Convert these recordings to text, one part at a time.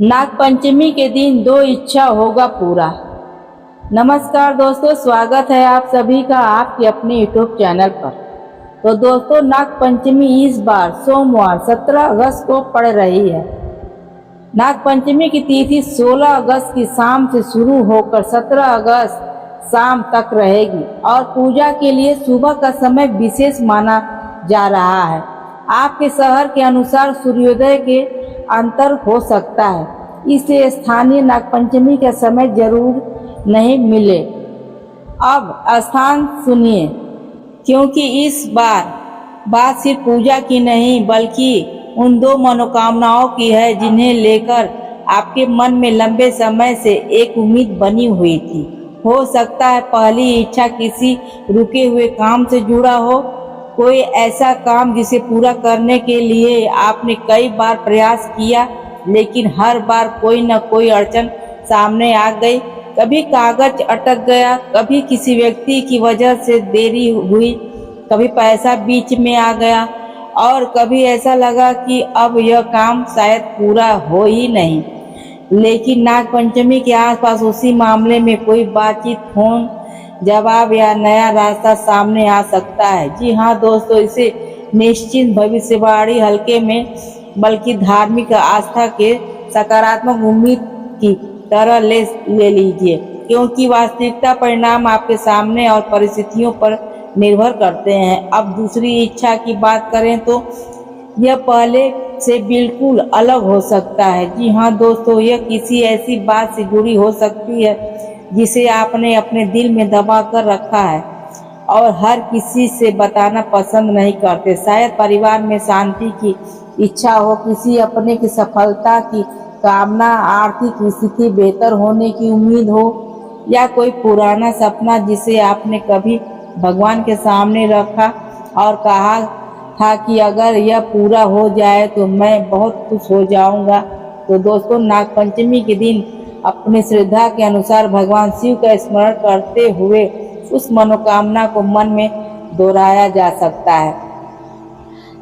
नाग पंचमी के दिन दो इच्छा होगा पूरा। नमस्कार दोस्तों, स्वागत है आप सभी का आपके अपने यूट्यूब चैनल पर। तो दोस्तों, नाग पंचमी इस बार सोमवार 17 अगस्त को पड़ रही है। नाग पंचमी की तिथि 16 अगस्त की शाम से शुरू होकर 17 अगस्त शाम तक रहेगी और पूजा के लिए सुबह का समय विशेष माना जा रहा है। आपके शहर के अनुसार सूर्योदय के अंतर हो सकता है, इसलिए स्थानीय नागपंचमी का समय जरूर नहीं मिले। अब स्थान सुनिए, क्योंकि इस बार बात सिर्फ पूजा की नहीं बल्कि उन दो मनोकामनाओं की है जिन्हें लेकर आपके मन में लंबे समय से एक उम्मीद बनी हुई थी। हो सकता है पहली इच्छा किसी रुके हुए काम से जुड़ा हो, कोई ऐसा काम जिसे पूरा करने के लिए आपने कई बार प्रयास किया लेकिन हर बार कोई न कोई अड़चन सामने आ गई। कभी कागज अटक गया, कभी किसी व्यक्ति की वजह से देरी हुई, कभी पैसा बीच में आ गया और कभी ऐसा लगा कि अब यह काम शायद पूरा हो ही नहीं। लेकिन नाग पंचमी के आसपास उसी मामले में कोई बातचीत, फोन जवाब या नया रास्ता सामने आ सकता है। जी हाँ दोस्तों, इसे निश्चित भविष्यवाणी हल्के में बल्कि धार्मिक आस्था के सकारात्मक उम्मीद की तरह ले लीजिए, क्योंकि वास्तविकता परिणाम आपके सामने और परिस्थितियों पर निर्भर करते हैं। अब दूसरी इच्छा की बात करें तो यह पहले से बिल्कुल अलग हो सकता है। जी हाँ दोस्तों, यह किसी ऐसी बात से जुड़ी हो सकती है जिसे आपने अपने दिल में दबा कर रखा है और हर किसी से बताना पसंद नहीं करते। शायद परिवार में शांति की इच्छा हो, किसी अपने की सफलता की कामना, आर्थिक स्थिति बेहतर होने की उम्मीद हो, या कोई पुराना सपना जिसे आपने कभी भगवान के सामने रखा और कहा था कि अगर यह पूरा हो जाए तो मैं बहुत खुश हो जाऊंगा। तो दोस्तों, नागपंचमी के दिन अपनी श्रद्धा के अनुसार भगवान शिव का स्मरण करते हुए उस मनोकामना को मन में दोहराया जा सकता है।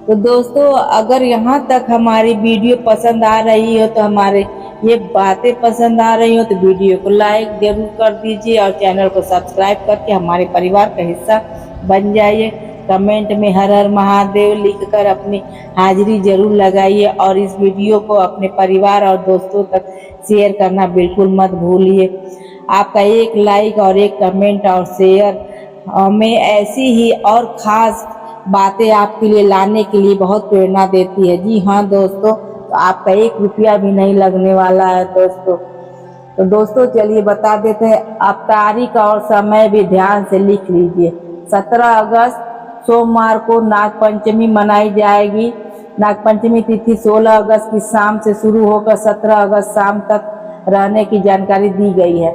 तो दोस्तों, अगर यहाँ तक हमारी वीडियो पसंद आ रही हो तो हमारे ये बातें पसंद आ रही हो तो वीडियो को लाइक जरूर कर दीजिए और चैनल को सब्सक्राइब करके हमारे परिवार का हिस्सा बन जाइए। कमेंट में हर हर महादेव लिखकर अपनी हाजिरी जरूर लगाइए और इस वीडियो को अपने परिवार और दोस्तों तक शेयर करना बिल्कुल मत भूलिए। आपका एक लाइक और एक कमेंट और शेयर हमें ऐसी ही और ख़ास बातें आपके लिए लाने के लिए बहुत प्रेरणा देती है। जी हाँ दोस्तों, तो आपका 1 रुपया भी नहीं लगने वाला है दोस्तों। तो दोस्तों, चलिए बता देते हैं, आप तारीख और समय भी ध्यान से लिख लीजिए। 17 अगस्त सोमवार को नागपंचमी मनाई जाएगी। नागपंचमी तिथि 16 अगस्त की शाम से शुरू होकर 17 अगस्त शाम तक रहने की जानकारी दी गई है।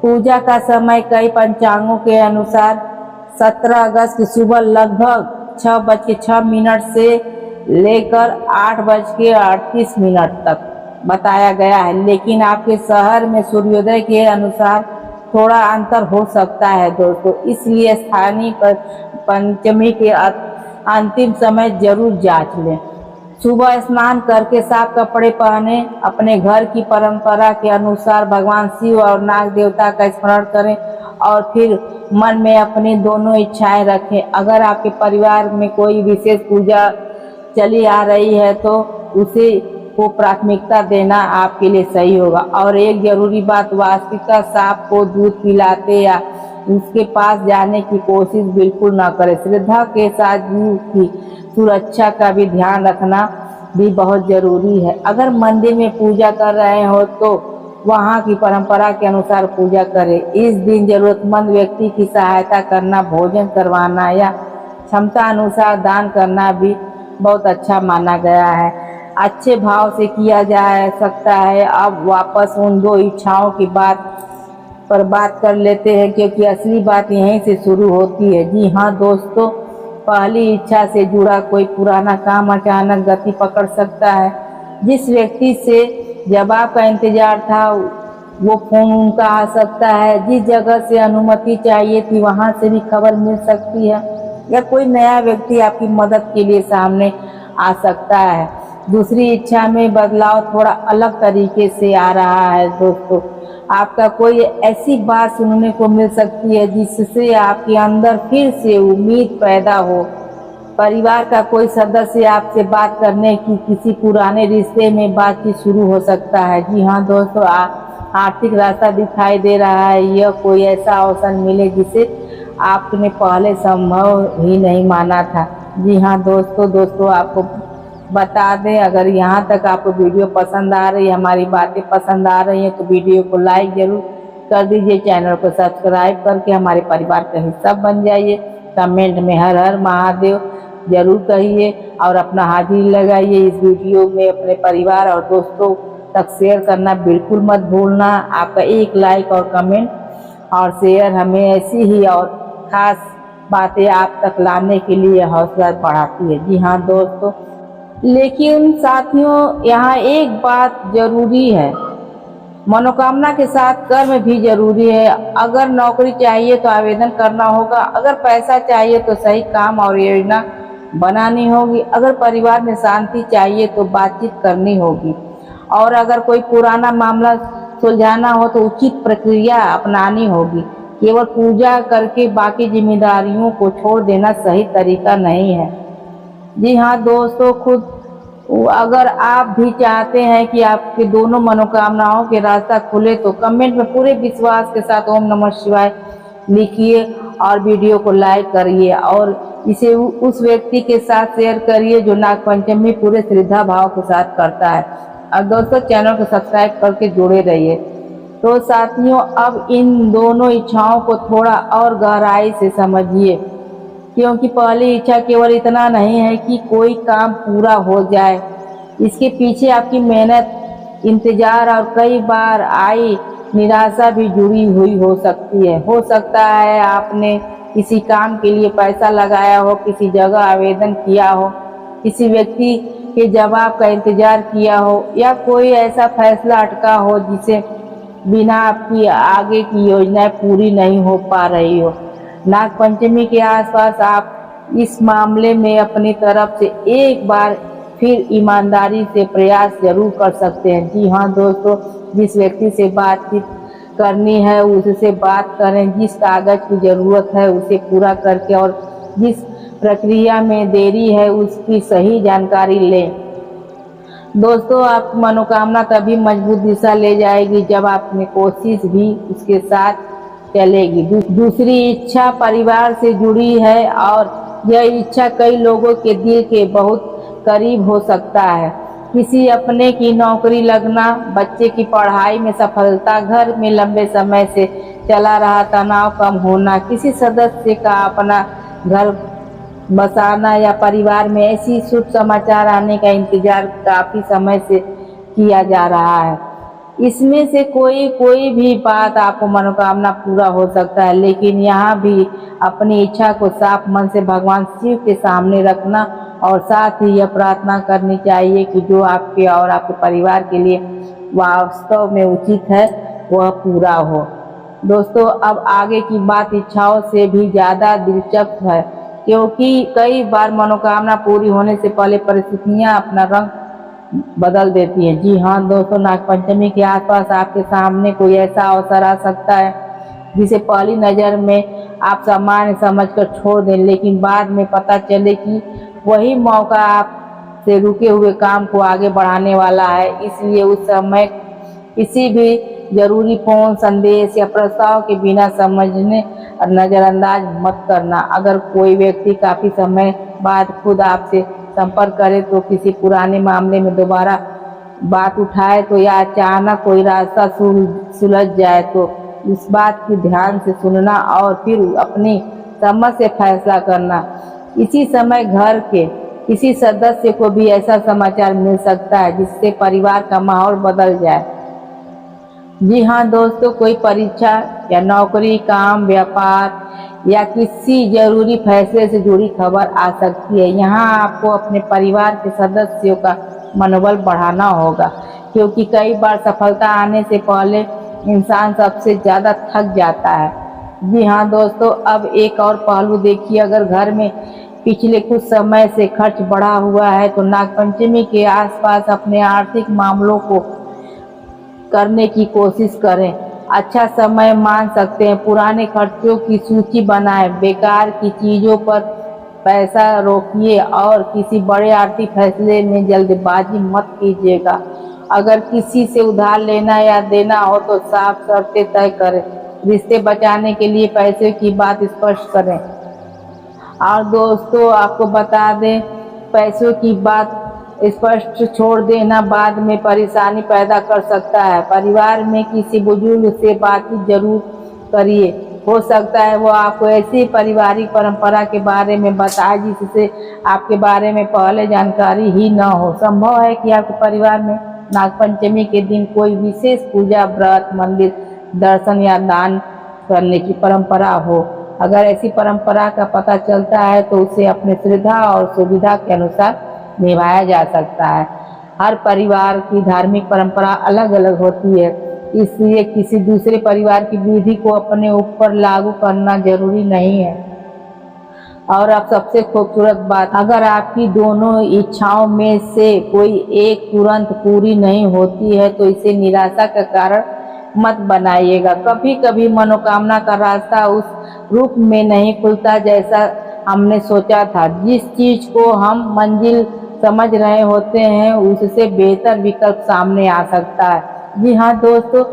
पूजा का समय कई पंचांगों के अनुसार 17 अगस्त की सुबह लगभग 6:06 से लेकर 8:38 तक बताया गया है, लेकिन आपके शहर में सूर्योदय के अनुसार थोड़ा अंतर हो सकता है दोस्तों, इसलिए स्थानीय पंचमी के अंतिम समय जरूर जांच लें। सुबह स्नान करके साफ कपड़े पहने, अपने घर की परंपरा के अनुसार भगवान शिव और नाग देवता का स्मरण करें और फिर मन में अपनी दोनों इच्छाएं रखें। अगर आपके परिवार में कोई विशेष पूजा चली आ रही है तो उसे को प्राथमिकता देना आपके लिए सही होगा। और एक जरूरी बात, वास्तविकता सांप को दूध पिलाते या उसके पास जाने की कोशिश बिल्कुल ना करें। श्रद्धा के साथ जीव की सुरक्षा का भी ध्यान रखना भी बहुत जरूरी है। अगर मंदिर में पूजा कर रहे हो तो वहाँ की परंपरा के अनुसार पूजा करें। इस दिन जरूरतमंद व्यक्ति की सहायता करना, भोजन करवाना या क्षमता अनुसार दान करना भी बहुत अच्छा माना गया है। अच्छे भाव से किया जा सकता है। अब वापस उन दो इच्छाओं की बात कर लेते हैं, क्योंकि असली बात यहीं से शुरू होती है। जी हाँ दोस्तों, पहली इच्छा से जुड़ा कोई पुराना काम अचानक गति पकड़ सकता है। जिस व्यक्ति से जवाब का इंतजार था वो फोन उनका आ सकता है। जिस जगह से अनुमति चाहिए थी वहां से भी खबर मिल सकती है, या कोई नया व्यक्ति आपकी मदद के लिए सामने आ सकता है। दूसरी इच्छा में बदलाव थोड़ा अलग तरीके से आ रहा है दोस्तों। आपका कोई ऐसी बात सुनने को मिल सकती है जिससे आपके अंदर फिर से उम्मीद पैदा हो। परिवार का कोई सदस्य आपसे बात करने की किसी पुराने रिश्ते में बातचीत शुरू हो सकता है। जी हाँ दोस्तों, आर्थिक रास्ता दिखाई दे रहा है। यह कोई ऐसा अवसर मिले जिसे आपने पहले संभव ही नहीं माना था। जी हाँ दोस्तों आपको बता दें, अगर यहाँ तक आपको वीडियो पसंद आ रही है, हमारी बातें पसंद आ रही हैं, तो वीडियो को लाइक जरूर कर दीजिए। चैनल को सब्सक्राइब करके हमारे परिवार का हिस्सा बन जाइए। कमेंट में हर हर महादेव जरूर कहिए और अपना हाजिरी लगाइए। इस वीडियो में अपने परिवार और दोस्तों तक शेयर करना बिल्कुल मत भूलना। आपका एक लाइक और कमेंट और शेयर हमें ऐसी ही और खास बातें आप तक लाने के लिए हौसला बढ़ाती है। जी हाँ दोस्तों, लेकिन साथियों यहाँ एक बात जरूरी है, मनोकामना के साथ कर्म भी जरूरी है। अगर नौकरी चाहिए तो आवेदन करना होगा, अगर पैसा चाहिए तो सही काम और योजना बनानी होगी, अगर परिवार में शांति चाहिए तो बातचीत करनी होगी, और अगर कोई पुराना मामला सुलझाना हो तो उचित प्रक्रिया अपनानी होगी। केवल पूजा करके बाकी जिम्मेदारियों को छोड़ देना सही तरीका नहीं है। जी हाँ दोस्तों, अगर आप भी चाहते हैं कि आपके दोनों मनोकामनाओं के रास्ता खुले तो कमेंट में पूरे विश्वास के साथ ओम नमः शिवाय लिखिए और वीडियो को लाइक करिए और इसे उस व्यक्ति के साथ शेयर करिए जो नागपंचमी पूरे श्रद्धा भाव के साथ करता है। और दोस्तों चैनल को सब्सक्राइब करके जुड़े रहिए। तो साथियों, अब इन दोनों इच्छाओं को थोड़ा और गहराई से समझिए, क्योंकि पहली इच्छा केवल इतना नहीं है कि कोई काम पूरा हो जाए, इसके पीछे आपकी मेहनत, इंतजार और कई बार आई निराशा भी जुड़ी हुई हो सकती है। हो सकता है आपने किसी काम के लिए पैसा लगाया हो, किसी जगह आवेदन किया हो, किसी व्यक्ति के जवाब का इंतजार किया हो, या कोई ऐसा फैसला अटका हो जिसे बिना आपकी आगे की योजनाएं पूरी नहीं हो पा रही हो। नागपंचमी के आसपास आप इस मामले में अपनी तरफ से एक बार फिर ईमानदारी से प्रयास जरूर कर सकते हैं। जी हाँ दोस्तों, जिस व्यक्ति से बातचीत करनी है उससे बात करें, जिस कागज की जरूरत है उसे पूरा करके और जिस प्रक्रिया में देरी है उसकी सही जानकारी लें। दोस्तों, आप मनोकामना तभी मजबूत दिशा ले जाएगी जब आपने कोशिश भी उसके साथ चलेगी। दूसरी इच्छा परिवार से जुड़ी है और यह इच्छा कई लोगों के दिल के बहुत करीब हो सकता है। किसी अपने की नौकरी लगना, बच्चे की पढ़ाई में सफलता, घर में लंबे समय से चला रहा तनाव कम होना, किसी सदस्य का अपना घर बसाना या परिवार में ऐसी शुभ समाचार आने का इंतजार काफी समय से किया जा रहा है। इसमें से कोई भी बात आपको मनोकामना पूरा हो सकता है, लेकिन यहाँ भी अपनी इच्छा को साफ मन से भगवान शिव के सामने रखना और साथ ही यह प्रार्थना करनी चाहिए कि जो आपके और आपके परिवार के लिए वास्तव में उचित है वह पूरा हो। दोस्तों, अब आगे की बात इच्छाओं से भी ज़्यादा दिलचस्प है, क्योंकि कई बार मनोकामना पूरी होने से पहले परिस्थितियाँ अपना रंग बदल देती है। जी हाँ दोस्तों, नागपंचमी के आसपास आपके सामने कोई ऐसा अवसर आ सकता है जिसे पहली नज़र में आप सामान्य समझकर छोड़ दें, लेकिन बाद में पता चले कि वही मौका आपसे रुके हुए काम को आगे बढ़ाने वाला है। इसलिए उस समय किसी भी जरूरी फोन, संदेश या प्रस्ताव के बिना समझने और नज़रअंदाज मत करना। अगर कोई व्यक्ति काफ़ी समय बाद खुद आपसे संपर्क करे तो किसी पुराने मामले में दोबारा बात उठाए तो या अचानक कोई रास्ता सुलझ जाए तो इस बात की ध्यान से सुनना और फिर अपनी समझ से फैसला करना। इसी समय घर के किसी सदस्य को भी ऐसा समाचार मिल सकता है जिससे परिवार का माहौल बदल जाए। जी हाँ दोस्तों, कोई परीक्षा या नौकरी, काम, व्यापार या किसी जरूरी फैसले से जुड़ी खबर आ सकती है। यहाँ आपको अपने परिवार के सदस्यों का मनोबल बढ़ाना होगा, क्योंकि कई बार सफलता आने से पहले इंसान सबसे ज़्यादा थक जाता है। जी हाँ दोस्तों, अब एक और पहलू देखिए, अगर घर में पिछले कुछ समय से खर्च बढ़ा हुआ है तो नागपंचमी के आसपास अपने आर्थिक मामलों को करने की कोशिश करें। अच्छा समय मान सकते हैं। पुराने खर्चों की सूची बनाएं, बेकार की चीज़ों पर पैसा रोकिए और किसी बड़े आर्थिक फैसले में जल्दबाजी मत कीजिएगा। अगर किसी से उधार लेना या देना हो तो साफ शर्तें तय करें। रिश्ते बचाने के लिए पैसे की बात स्पष्ट करें। और दोस्तों आपको बता दें, पैसों की बात स्पष्ट छोड़ देना बाद में परेशानी पैदा कर सकता है। परिवार में किसी बुजुर्ग से बातचीत जरूर करिए। हो सकता है वो आपको ऐसी पारिवारिक परंपरा के बारे में बताए जिससे आपके बारे में पहले जानकारी ही न हो। संभव है कि आपके परिवार में नागपंचमी के दिन कोई विशेष पूजा, व्रत, मंदिर दर्शन या दान करने की परंपरा हो। अगर ऐसी परंपरा का पता चलता है तो उसे अपनी श्रद्धा और सुविधा के अनुसार निभाया जा सकता है। हर परिवार की धार्मिक परंपरा अलग अलग होती है, इसलिए किसी दूसरे परिवार की विधि को अपने ऊपर लागू करना जरूरी नहीं है। और अब सबसे खूबसूरत बात, अगर आपकी दोनों इच्छाओं में से कोई एक तुरंत पूरी नहीं होती है तो इसे निराशा का कारण मत बनाइएगा। कभी कभी मनोकामना का रास्ता उस रूप में नहीं खुलता जैसा हमने सोचा था। जिस चीज को हम मंजिल समझ रहे होते हैं उससे बेहतर विकल्प सामने आ सकता है। जी हाँ दोस्तों,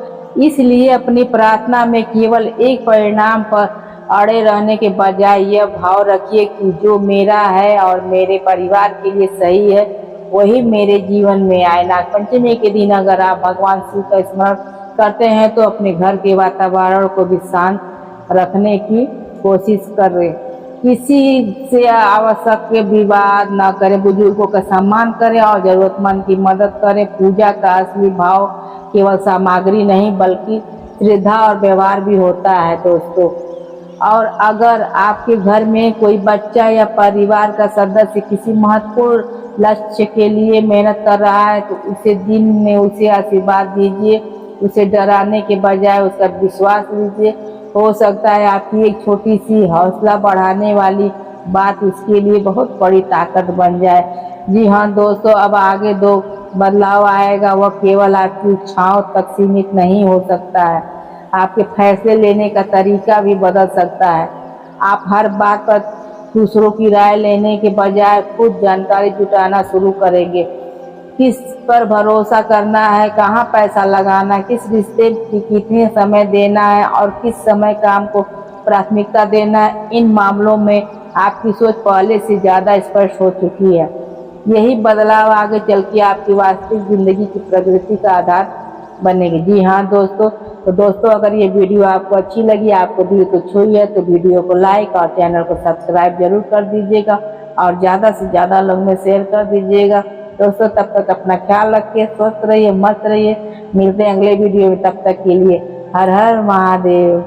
इसलिए अपनी प्रार्थना में केवल एक परिणाम पर अड़े रहने के बजाय यह भाव रखिए कि जो मेरा है और मेरे परिवार के लिए सही है वही मेरे जीवन में आए। नागपंचमी के दिन अगर आप भगवान शिव का स्मरण करते हैं तो अपने घर के वातावरण को भी शांत रखने की कोशिश करें। किसी से आवश्यक विवाद न करें, बुजुर्गों का सम्मान करें और जरूरतमंद की मदद करें। पूजा का असली भाव केवल सामग्री नहीं बल्कि श्रद्धा और व्यवहार भी होता है दोस्तों। और अगर आपके घर में कोई बच्चा या परिवार का सदस्य किसी महत्वपूर्ण लक्ष्य के लिए मेहनत कर रहा है तो उसे दिन में उसे आशीर्वाद दीजिए। उसे डराने के बजाय उसका विश्वास लीजिए। हो सकता है आपकी एक छोटी सी हौसला बढ़ाने वाली बात उसके लिए बहुत बड़ी ताकत बन जाए। जी हाँ दोस्तों, अब आगे दो बदलाव आएगा, वह केवल आपकी इच्छाओं तक सीमित नहीं हो सकता है, आपके फैसले लेने का तरीका भी बदल सकता है। आप हर बात पर दूसरों की राय लेने के बजाय खुद जानकारी जुटाना शुरू करेंगे। किस पर भरोसा करना है, कहाँ पैसा लगाना, किस रिश्ते की कितने समय देना है और किस समय काम को प्राथमिकता देना है, इन मामलों में आपकी सोच पहले से ज़्यादा स्पष्ट हो चुकी है। यही बदलाव आगे चल के आपकी वास्तविक जिंदगी की प्रगति का आधार बनेगी। जी हाँ दोस्तों, तो दोस्तों अगर ये वीडियो आपको अच्छी लगी, आपको दिल को छुई है तो वीडियो को लाइक और चैनल को सब्सक्राइब जरूर कर दीजिएगा और ज़्यादा से ज़्यादा लोग में शेयर कर दीजिएगा। दोस्तों तब तक अपना ख्याल रखिए, स्वस्थ रहिए, मस्त रहिए। मिलते हैं अगले वीडियो में, तब तक के लिए हर हर महादेव।